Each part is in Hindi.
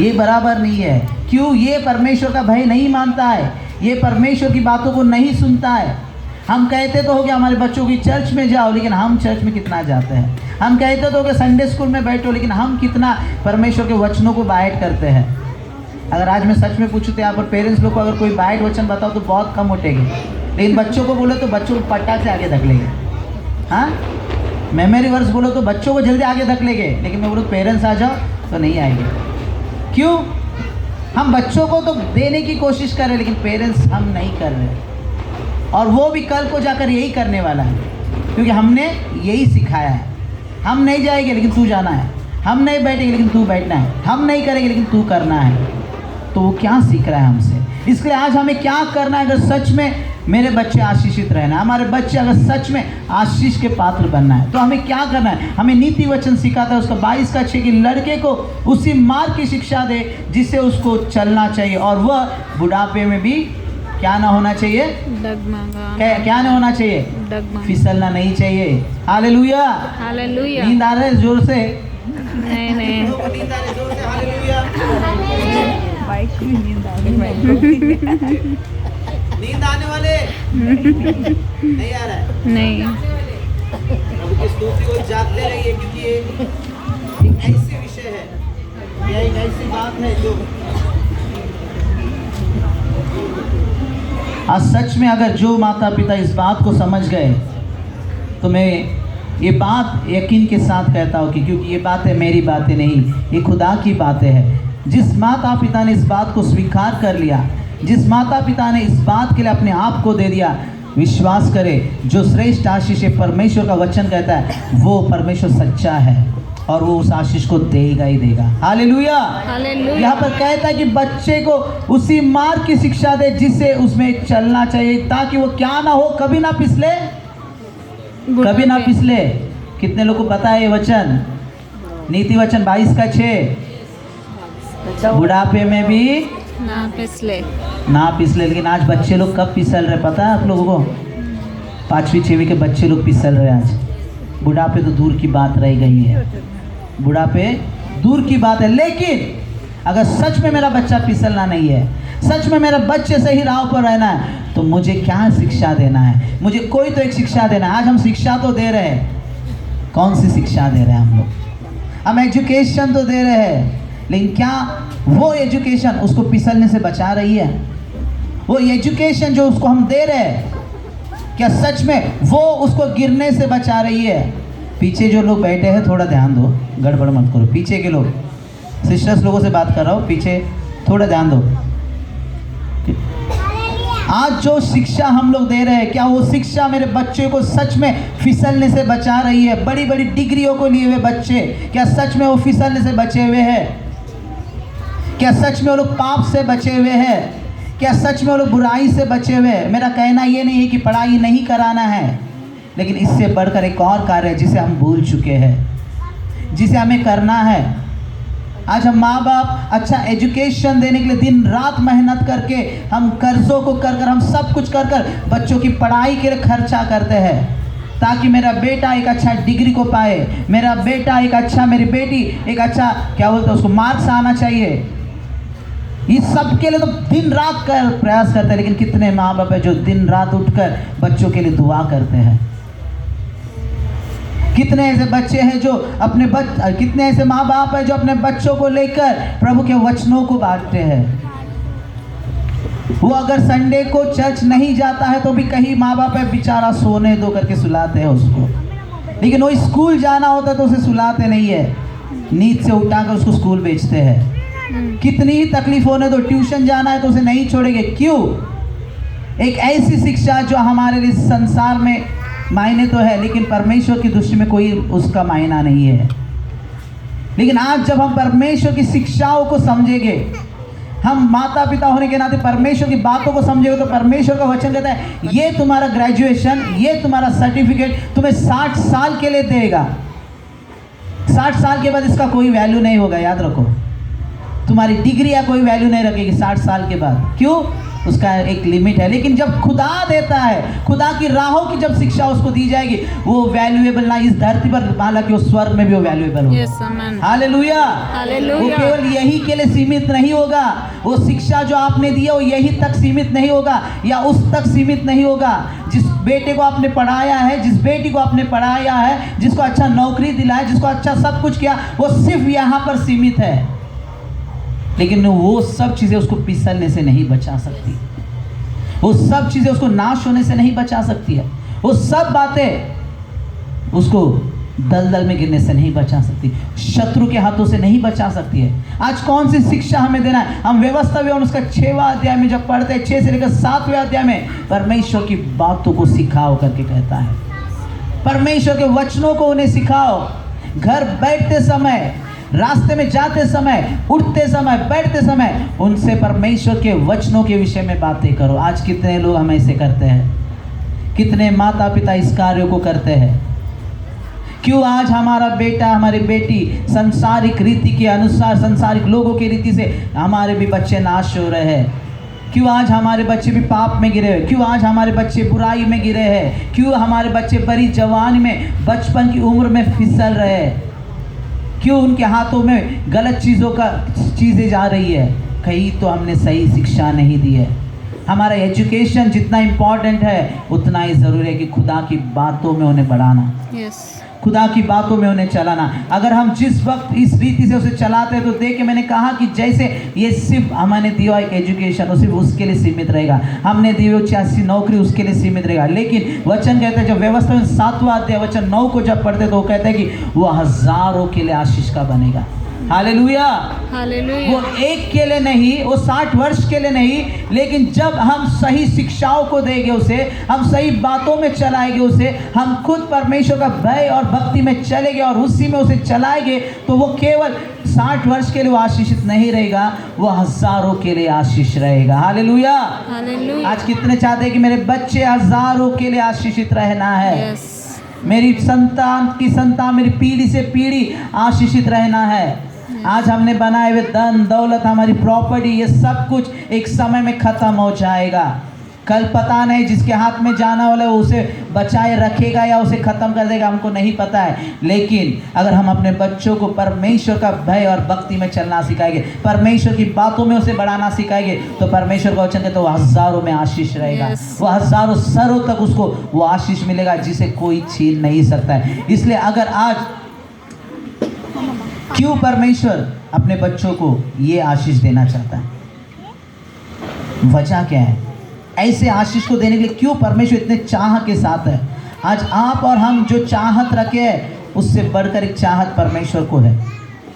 ये बराबर नहीं है। क्यों? ये परमेश्वर का भय नहीं मानता है, ये परमेश्वर की बातों को नहीं सुनता है। हम कहते तो हो कि हमारे बच्चों की चर्च में जाओ, लेकिन हम चर्च में कितना जाते हैं। हम कहते तो हो कि संडे स्कूल में बैठो, लेकिन हम कितना परमेश्वर के वचनों को बाइट करते हैं। अगर आज मैं सच में पूछूँ तो यहाँ पर पेरेंट्स लोग को अगर कोई बाइट वचन बताओ तो बहुत कम उठेंगे, लेकिन बच्चों को बोलो तो बच्चों को पट्टा से आगे धकेलेंगे। हाँ, मेमोरी वर्स बोलो तो बच्चों को जल्दी आगे धकेलेंगे, लेकिन मैं बोलूँ पेरेंट्स आ जाओ तो नहीं आएंगे। क्यों? हम बच्चों को तो देने की कोशिश कर रहे हैं, लेकिन पेरेंट्स हम नहीं कर रहे, और वो भी कल को जाकर यही करने वाला है, क्योंकि हमने यही सिखाया है। हम नहीं जाएंगे लेकिन तू जाना है, हम नहीं बैठेंगे लेकिन तू बैठना है, हम नहीं करेंगे लेकिन तू करना है। तो वो क्या सीख रहा है हमसे? इसलिए आज हमें क्या करना है? अगर सच में मेरे बच्चे आशीषित रहना, हमारे बच्चे अगर सच में आशीष के पात्र बनना है, तो हमें क्या करना है? हमें नीति वचन सिखाता है उसका 22 कि लड़के को उसी मार्ग की शिक्षा दे जिससे उसको चलना चाहिए, और वह बुढ़ापे में भी क्या ना होना चाहिए? डगमगा। क्या ना होना चाहिए? डगमगा। फिसलना नहीं चाहिए। Hallelujah, hallelujah. नींद आ रहा है जोर से? नहीं नहीं, नींद आ रही है जोर से? हालेलुया। नींद आने वाले नहीं आ रहा है? नहीं। प्रभु की स्तुति को जागते रहिए, क्योंकि ये एक ऐसी विषय है, यह एक ऐसी बात है जो आज सच में अगर जो माता पिता इस बात को समझ गए, तो मैं ये बात यकीन के साथ कहता हूँ कि क्योंकि ये बातें मेरी बातें नहीं, ये खुदा की बातें हैं। जिस माता पिता ने इस बात को स्वीकार कर लिया, जिस माता पिता ने इस बात के लिए अपने आप को दे दिया, विश्वास करे जो श्रेष्ठ आशीष परमेश्वर का वचन कहता है, वो परमेश्वर सच्चा है और वो उस आशीष को देगा ही देगा। Hallelujah, hallelujah. यहाँ पर कहता है कि बच्चे को उसी मार्ग की शिक्षा दे जिससे उसमें चलना चाहिए, ताकि वो क्या ना हो, कभी ना फिसले, कभी ना फिसले। कितने लोग को पता है ये वचन? नीति वचन 22:6, बुढ़ापे में भी ना फिसले, ना फिसले। लेकिन आज बच्चे लोग कब फिसल रहे पता है आप लोगों को? 5वीं 6वीं के बच्चे लोग फिसल रहे आज। बुढ़ापे तो दूर की बात रह गई है, बुढ़ापे दूर की बात है। लेकिन अगर सच में मेरा बच्चा फिसलना नहीं है, सच में मेरा बच्चे सही राह पर रहना है, तो मुझे क्या शिक्षा देना है? मुझे कोई तो एक शिक्षा देना है। आज हम शिक्षा तो दे रहे हैं, कौन सी शिक्षा दे रहे हैं हम लोग? हम एजुकेशन तो दे रहे हैं, लेकिन क्या वो एजुकेशन उसको फिसलने से बचा रही है? वो एजुकेशन जो उसको हम दे रहे हैं, क्या सच में वो उसको गिरने से बचा रही है? पीछे जो लोग बैठे हैं थोड़ा ध्यान दो, गड़बड़ मत करो। पीछे के लोग, सिस्टर्स लोगों से बात कर रहा हूँ, पीछे थोड़ा ध्यान दो। आज जो शिक्षा हम लोग दे रहे हैं, क्या वो शिक्षा मेरे बच्चे को सच में फिसलने से बचा रही है? बड़ी बड़ी डिग्रियों को लिए हुए बच्चे, क्या सच में वो फिसलने से बचे हुए हैं? क्या सच में वो लोग पाप से बचे हुए हैं? क्या सच में वो लोग बुराई से बचे हुए हैं? मेरा कहना ये नहीं है कि पढ़ाई नहीं कराना है, लेकिन इससे बढ़कर एक और कार्य है जिसे हम भूल चुके हैं, जिसे हमें करना है। आज हम माँ बाप अच्छा एजुकेशन देने के लिए दिन रात मेहनत करके, हम कर्जों को कर कर, हम सब कुछ कर कर बच्चों की पढ़ाई के लिए खर्चा करते हैं, ताकि मेरा बेटा एक अच्छा डिग्री को पाए, मेरा बेटा एक अच्छा, मेरी बेटी एक अच्छा, क्या बोलते हैं उसको, मार्क्स आना चाहिए। इस सब के लिए तो दिन रात कर प्रयास करते हैं, लेकिन कितने माँ बाप है जो दिन रात उठकर बच्चों के लिए दुआ करते हैं? कितने ऐसे बच्चे हैं जो अपने कितने ऐसे माँ बाप हैं जो अपने बच्चों को लेकर प्रभु के वचनों को बांटते हैं? वो अगर संडे को चर्च नहीं जाता है तो भी कहीं माँ बाप है बेचारा सोने दो करके सुलाते हैं उसको, लेकिन वो स्कूल जाना होता है तो उसे सुलाते नहीं है, नींद से उठाकर उसको स्कूल भेजते हैं। कितनी ही तकलीफ होने दो, ट्यूशन जाना है तो उसे नहीं छोड़ेंगे। क्यों? एक ऐसी शिक्षा जो हमारे लिए संसार में मायने तो है, लेकिन परमेश्वर की दृष्टि में कोई उसका मायना नहीं है। लेकिन आज जब हम परमेश्वर की शिक्षाओं को समझेंगे, हम माता पिता होने के नाते परमेश्वर की बातों को समझेंगे, तो परमेश्वर का वचन कहता है ये तुम्हारा ग्रेजुएशन, ये तुम्हारा सर्टिफिकेट तुम्हें 60 साल के लिए देगा। 60 साल के बाद इसका कोई वैल्यू नहीं होगा, याद रखो। तुम्हारी डिग्री या कोई वैल्यू नहीं रखेगी 60 साल के बाद। क्यों? उसका एक लिमिट है। लेकिन जब खुदा देता है, खुदा की राहों की जब शिक्षा उसको दी जाएगी, वो वैल्यूएबल ना इस धरती पर, हालांकि वो स्वर्ग में भी वो वैल्यूएबल होगा। हालेलुया। वो केवल यही के लिए सीमित नहीं होगा। वो शिक्षा जो आपने दी है वो यही तक सीमित नहीं होगा या उस तक सीमित नहीं होगा। जिस बेटे को आपने पढ़ाया है, जिस बेटी को आपने पढ़ाया है, जिसको अच्छा नौकरी दिलाया, जिसको अच्छा सब कुछ किया, वो सिर्फ यहाँ पर सीमित है। लेकिन वो सब चीज़ें उसको फिसलने से नहीं बचा सकती, वो सब चीज़ें उसको नाश होने से नहीं बचा सकती है, वो सब बातें उसको दलदल में गिरने से नहीं बचा सकती, शत्रु के हाथों से नहीं बचा सकती है। आज कौन सी शिक्षा हमें देना है? हम व्यवस्था विवरण उसका 6वां अध्याय में जब पढ़ते हैं, 6 से लेकर 7वें अध्याय में परमेश्वर की बातों को सिखाओ करके कहता है। परमेश्वर के वचनों को उन्हें सिखाओ। घर बैठते समय, रास्ते में जाते समय, उठते समय, बैठते समय उनसे परमेश्वर के वचनों के विषय में बातें करो। आज कितने लोग हम ऐसे करते हैं? कितने माता पिता इस कार्य को करते हैं? क्यों आज हमारा बेटा, हमारी बेटी संसारिक रीति के अनुसार, संसारिक लोगों की रीति से हमारे भी बच्चे नाश हो रहे हैं? क्यों आज हमारे बच्चे भी पाप में गिरे हैं? क्यों आज हमारे बच्चे बुराई में गिरे हैं? क्यों हमारे बच्चे बड़ी जवानी में, बचपन की उम्र में फिसल रहे हैं? क्यों उनके हाथों में गलत चीज़ें जा रही है? कहीं तो हमने सही शिक्षा नहीं दी है। हमारा एजुकेशन जितना इम्पोर्टेंट है उतना ही ज़रूरी है कि खुदा की बातों में उन्हें बढ़ाना, खुदा की बातों में उन्हें चलाना। अगर हम जिस वक्त इस रीति से उसे चलाते हैं तो देखिए, मैंने कहा कि जैसे ये सिर्फ हमने दिया हुआ एजुकेशन सिर्फ उसके लिए सीमित रहेगा, हमने दी हुई 86 नौकरी उसके लिए सीमित रहेगा। लेकिन वचन कहते हैं, जब व्यवस्था में 7वां अध्याय वचन 9 को जब पढ़ते तो वो कहते हैं कि वो हजारों के लिए आशीष का बनेगा। हालेलुया। वो एक के लिए नहीं, वो 60 वर्ष के लिए नहीं, लेकिन जब हम सही शिक्षाओं को देंगे उसे, हम सही बातों में चलाएंगे उसे, हम खुद परमेश्वर का भय और भक्ति में चलेंगे और उसी में उसे चलाएंगे, तो वो केवल 60 वर्ष के लिए वो आशीषित नहीं रहेगा, वो हजारों के लिए आशीष रहेगा। हालेलुया। आज कितने चाहते हैं कि मेरे बच्चे हजारों के लिए आशीषित रहना है, मेरी संतान की संतान, मेरी पीढ़ी से पीढ़ी आशीषित रहना है। आज हमने बनाए हुए धन दौलत, हमारी प्रॉपर्टी, ये सब कुछ एक समय में ख़त्म हो जाएगा। कल पता नहीं जिसके हाथ में जाना वाला है वो उसे बचाए रखेगा या उसे ख़त्म कर देगा, हमको नहीं पता है। लेकिन अगर हम अपने बच्चों को परमेश्वर का भय और भक्ति में चलना सिखाएंगे, परमेश्वर की बातों में उसे बढ़ाना सिखाएंगे, तो परमेश्वर का वचन है तो वो हजारों में आशीष रहेगा। वो हजारों सरों तक उसको वो आशीष मिलेगा जिसे कोई छीन नहीं सकता है। इसलिए अगर आज क्यों परमेश्वर अपने बच्चों को ये आशीष देना चाहता है? वजह क्या है? ऐसे आशीष को देने के लिए क्यों परमेश्वर इतने चाह के साथ है? आज आप और हम जो चाहत रखे हैं उससे बढ़कर एक चाहत परमेश्वर को है।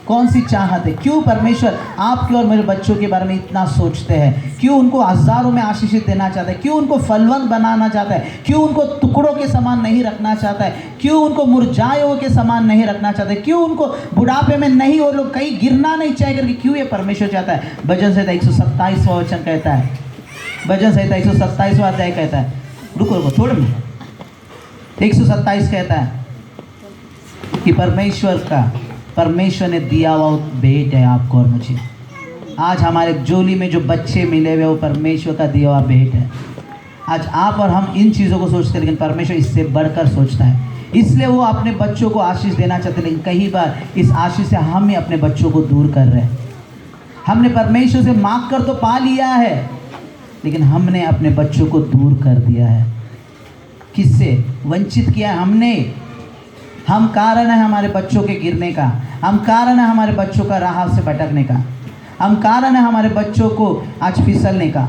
कौन सी चाहत है? क्यों परमेश्वर आपके और मेरे बच्चों के बारे में इतना सोचते हैं? क्यों उनको हजारों में आशीषित देना चाहता है? क्यों उनको फलवंत बनाना चाहता है? क्यों उनको टुकड़ों के समान नहीं रखना चाहता है? क्यों उनको मुरझाए हुए के समान नहीं रखना चाहता है? क्यों उनको बुढ़ापे में नहीं, वो लोग कहीं गिरना नहीं चाहे करके क्यों ये परमेश्वर चाहता है? भजन संहिता 127वां वचन कहता है, भजन संहिता 127वां अध्याय कहता है, रुको थोड़ा में 127 कहता है कि परमेश्वर ने दिया हुआ भेंट है आपको और मुझे। आज हमारे जोली में जो बच्चे मिले हुए वो परमेश्वर का दिया हुआ भेंट है। आज आप और हम इन चीज़ों को सोचते हैं, लेकिन परमेश्वर इससे बढ़कर सोचता है। इसलिए वो अपने बच्चों को आशीष देना चाहते हैं, लेकिन कई बार इस आशीष से हम ही अपने बच्चों को दूर कर रहे हैं। हमने परमेश्वर से मांग कर तो पा लिया है, लेकिन हमने अपने बच्चों को दूर कर दिया है। किससे वंचित किया है हमने? हम कारण है हमारे बच्चों के गिरने का, हम कारण है हमारे बच्चों का राह से भटकने का, हम कारण है हमारे बच्चों को आज फिसलने का,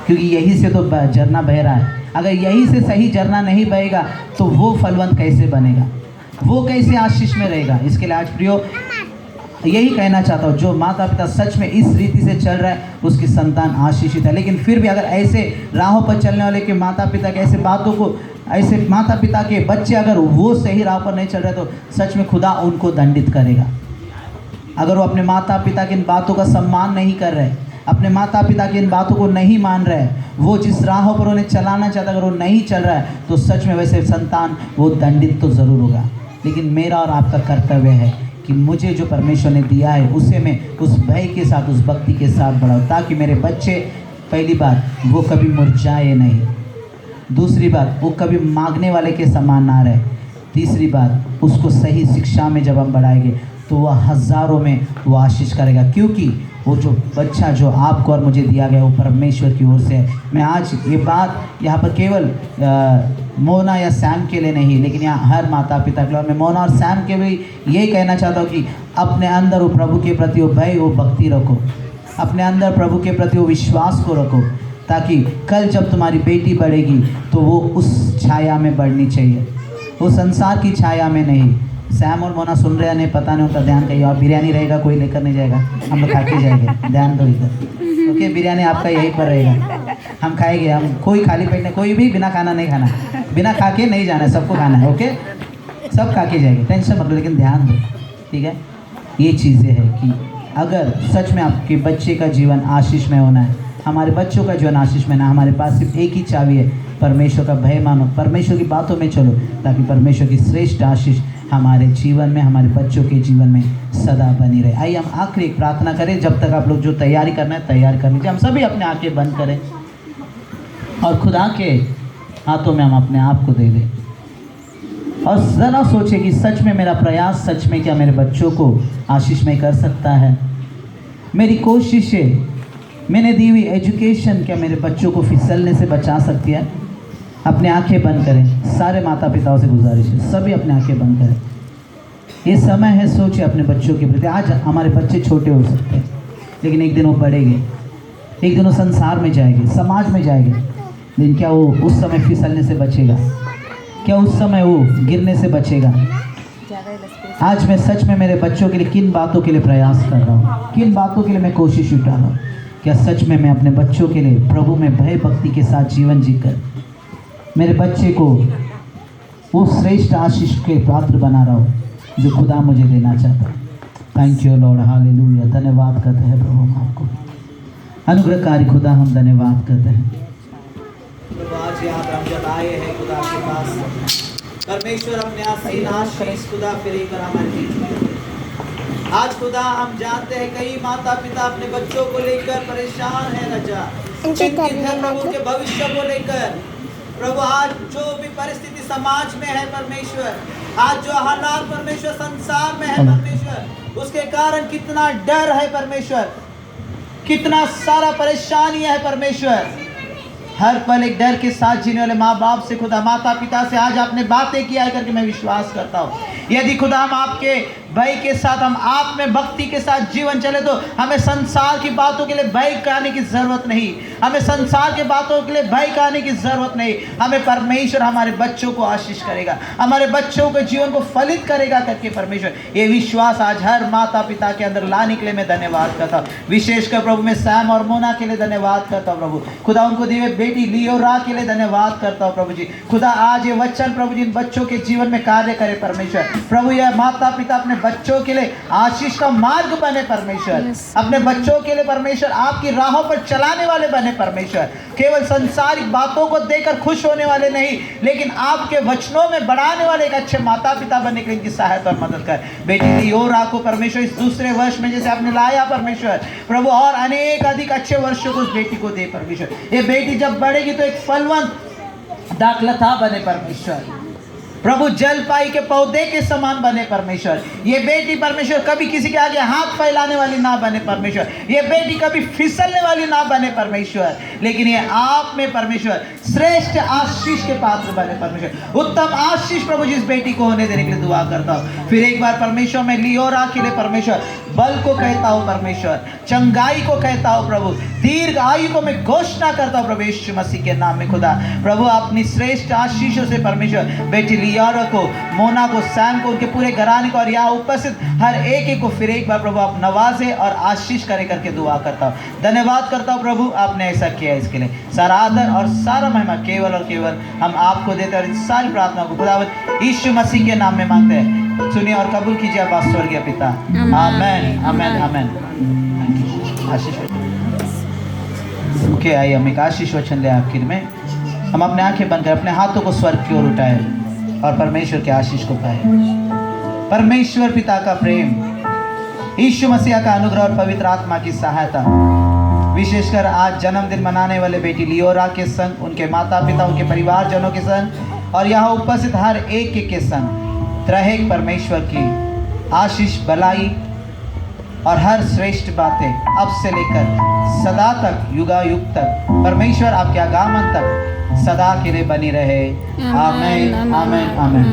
क्योंकि यही से तो झरना बह रहा है। अगर यही से सही झरना नहीं बहेगा तो वो फलवंत कैसे बनेगा, वो कैसे आशीष में रहेगा? इसके लिए आज प्रियो यही कहना चाहता हूँ, जो माता पिता सच में इस रीति से चल रहा है उसकी संतान आशीषित है। लेकिन फिर भी अगर ऐसे राहों पर चलने वाले के माता पिता के ऐसे बातों को, ऐसे माता पिता के बच्चे अगर वो सही राह पर नहीं चल रहे तो सच में खुदा उनको दंडित करेगा। अगर वो अपने माता पिता की इन बातों का सम्मान नहीं कर रहे, अपने माता पिता की इन बातों को नहीं मान रहे, वो जिस राहों पर उन्हें चलाना चाहता अगर वो नहीं चल रहा है तो सच में वैसे संतान वो दंडित तो ज़रूर होगा। लेकिन मेरा और आपका कर्तव्य है कि मुझे जो परमेश्वर ने दिया है उसे मैं उस भय के साथ, उस भक्ति के साथ बढ़ाऊँ, ताकि मेरे बच्चे पहली बात, वो कभी मुरझाए नहीं। दूसरी बात, वो कभी मांगने वाले के समान ना रहे। तीसरी बात, उसको सही शिक्षा में जब हम बढ़ाएंगे तो वह हज़ारों में वो आशीष करेगा, क्योंकि वो जो बच्चा जो आपको और मुझे दिया गया वो परमेश्वर की ओर से है। मैं आज ये बात यहाँ पर केवल मोना या सैम के लिए नहीं, लेकिन यहाँ हर माता पिता के लिए, और मैं मोना और सैम के भी यही कहना चाहता हूँ कि अपने अंदर वो प्रभु के प्रति वो भय, वो भक्ति रखो, अपने अंदर प्रभु के प्रति वो विश्वास को रखो, ताकि कल जब तुम्हारी बेटी बढ़ेगी तो वो उस छाया में बढ़नी चाहिए, वो संसार की छाया में नहीं। सैम और मोना सुन रहे हैं, नहीं पता नहीं उनका ध्यान कहीं और। बिरयानी रहेगा, कोई लेकर नहीं जाएगा, हम लोग खा के जाएंगे, ध्यान दो इधर। ओके, बिरयानी आपका यहीं पर रहेगा, हम खाएंगे। हम कोई खाली पेट नहीं, कोई भी बिना खाना नहीं खाना, बिना खा के नहीं जाना है, सबको खाना है। ओके, सब खा के जाएंगे, टेंशन मत लो, लेकिन ध्यान दो, ठीक है। ये चीज़ें हैं कि अगर सच में आपके बच्चे का जीवन आशीष में होना है, हमारे बच्चों का जीवन आशीष में ना, हमारे पास सिर्फ एक ही चाबी है, परमेश्वर का भय मानो, परमेश्वर की बातों में चलो, ताकि परमेश्वर की श्रेष्ठ आशीष हमारे जीवन में, हमारे बच्चों के जीवन में सदा बनी रहे। आइए हम आखिरी एक प्रार्थना करें। जब तक आप लोग जो तैयारी करना है तैयार कर लीजिए। हम सभी अपने आंखें बंद करें और खुदा के हाथों में हम अपने आप को दे दें, और ज़रा सोचें कि सच में मेरा प्रयास सच में क्या मेरे बच्चों को आशीषमय कर सकता है। मेरी कोशिशें, मैंने दी हुई एजुकेशन क्या मेरे बच्चों को फिसलने से बचा सकती है। अपने आंखें बंद करें, सारे माता पिताओं से गुजारिश है, सभी अपने आंखें बंद करें। ये समय है, सोचिए अपने बच्चों के प्रति। आज हमारे बच्चे छोटे हो सकते हैं, लेकिन एक दिन वो बढ़ेंगे, एक दिन वो संसार में जाएंगे, समाज में जाएंगे, लेकिन क्या वो उस समय फिसलने से बचेगा? क्या उस समय वो गिरने से बचेगा? आज मैं सच में मेरे बच्चों के लिए किन बातों के लिए प्रयास कर रहा हूँ, किन बातों के लिए मैं कोशिश उठा रहा हूँ? क्या सच में मैं अपने बच्चों के लिए प्रभु में भय भक्ति के साथ जीवन जीकर मेरे बच्चे को वो श्रेष्ठ आशीष के पात्र बना रहा हूँ जो खुदा मुझे देना चाहता है। Thank you Lord, hallelujah. धन्यवाद करते हैं प्रभु, हम आपको अनुग्रहकारी खुदा, हम धन्यवाद करते हैं। आज यहाँ पर हम जब आए हैं खुदा के पास, परमेश्वर अपने आसीन आशीष खुदा फिर कर हमारे बीच। आज खुदा हम जानते हैं कई माता पिता अपने बच्चों को लेकर परेशान है, रजा चिंतित है प्रभु के भविष्य को लेकर। प्रभु आज जो भी परिस्थिति समाज में है परमेश्वर, आज जो हालात परमेश्वर संसार में है परमेश्वर, उसके कारण कितना डर है परमेश्वर, कितना सारा परेशानियां है परमेश्वर। हर पल एक डर के साथ जीने वाले माँ बाप से खुदा, माता पिता से आज आपने बातें की है करके मैं विश्वास करता हूँ। यदि खुदा हम आपके भय के साथ, हम आप में भक्ति के साथ जीवन चले तो हमें संसार की बातों के लिए भय करने की ज़रूरत नहीं, हमें संसार के बातों के लिए भय करने की ज़रूरत नहीं। हमें परमेश्वर हमारे बच्चों को आशीष करेगा, हमारे बच्चों के जीवन को फलित करेगा करके परमेश्वर ये विश्वास आज हर माता पिता के अंदर लाने के लिए मैं धन्यवाद करता हूँ। विशेषकर प्रभु मैं सैम और मोना के लिए धन्यवाद करता हूँ प्रभु खुदा, उनको दिए बेटी लियोरा के लिए धन्यवाद करता हूँ प्रभु जी खुदा। आज ये वचन प्रभु जी इन बच्चों के जीवन में कार्य करे परमेश्वर। प्रभु यह माता पिता अपने बच्चों के लिए आशीष का मार्ग बने परमेश्वर, अपने बच्चों के लिए परमेश्वर आपकी राहों पर चलाने वाले बने परमेश्वर। केवल संसारिक बातों को देकर खुश होने वाले नहीं, लेकिन आपके वचनों में बढ़ाने वाले एक अच्छे माता पिता बनने के लिए इनकी सहायता और मदद कर। बेटी लियोरा को परमेश्वर इस दूसरे वर्ष में जैसे आपने लाया परमेश्वर प्रभु, और अनेक अधिक अच्छे वर्षों को उस बेटी को दे परमेश्वर। ये बेटी जब बढ़ेगी तो एक फलवंत दाखलता बने परमेश्वर प्रभु, जलपाई के पौधे के समान बने परमेश्वर। ये बेटी परमेश्वर कभी किसी के आगे हाथ फैलाने वाली ना बने परमेश्वर, ये बेटी कभी फिसलने वाली ना बने परमेश्वर, लेकिन ये आप में परमेश्वर श्रेष्ठ आशीष के पात्र बने परमेश्वर। उत्तम आशीष प्रभु जिस बेटी को होने देने के लिए दुआ करता हूँ। फिर एक बार परमेश्वर मैं लियोरा के लिए परमेश्वर बल को कहता हूँ परमेश्वर, चंगाई को कहता हूँ प्रभु, दीर्घ आयु को मैं घोषणा करता हूँ प्रभु यीशु मसीह के नाम में खुदा। प्रभु अपनी श्रेष्ठ आशीषों से परमेश्वर बेटी लियोरा को, मोना को, सैम को, उनके पूरे घराने को और यहाँ उपस्थित हर एक को फिर एक बार प्रभु आप नवाजे और आशीष करे करके दुआ करता हूँ। धन्यवाद करता हूँ प्रभु, आपने ऐसा किया, इसके लिए सारा आदर और सारा महिमा केवल और केवल हम आपको देते हैं। और इन सारी प्रार्थनाओं को खुदावंद यीशु मसीह के नाम में मांगते हैं, सुनिए और कबूल कीजिए आप स्वर्गीय पिता। आमेन आमेन आमेन। आशीष ओके, आइए हम एक आशीष वचन ले। आखिर में हम अपने आंखें बंद कर अपने हाथों को स्वर्ग की ओर उठाए और परमेश्वर के आशीष को पाए। परमेश्वर पिता का प्रेम, यीशु मसीह का अनुग्रह और पवित्र आत्मा की सहायता विशेषकर आज जन्मदिन मनाने वाले बेटी लियोरा के संग, उनके माता पिता, उनके परिवारजनों के संग और यहाँ उपस्थित हर एक के संग त्रैहिक परमेश्वर की आशीष, भलाई और हर श्रेष्ठ बातें अब से लेकर सदा तक, युगायुग तक, परमेश्वर आपके आगमन तक सदा के लिए बनी रहे। आमीन, आमीन, आमीन।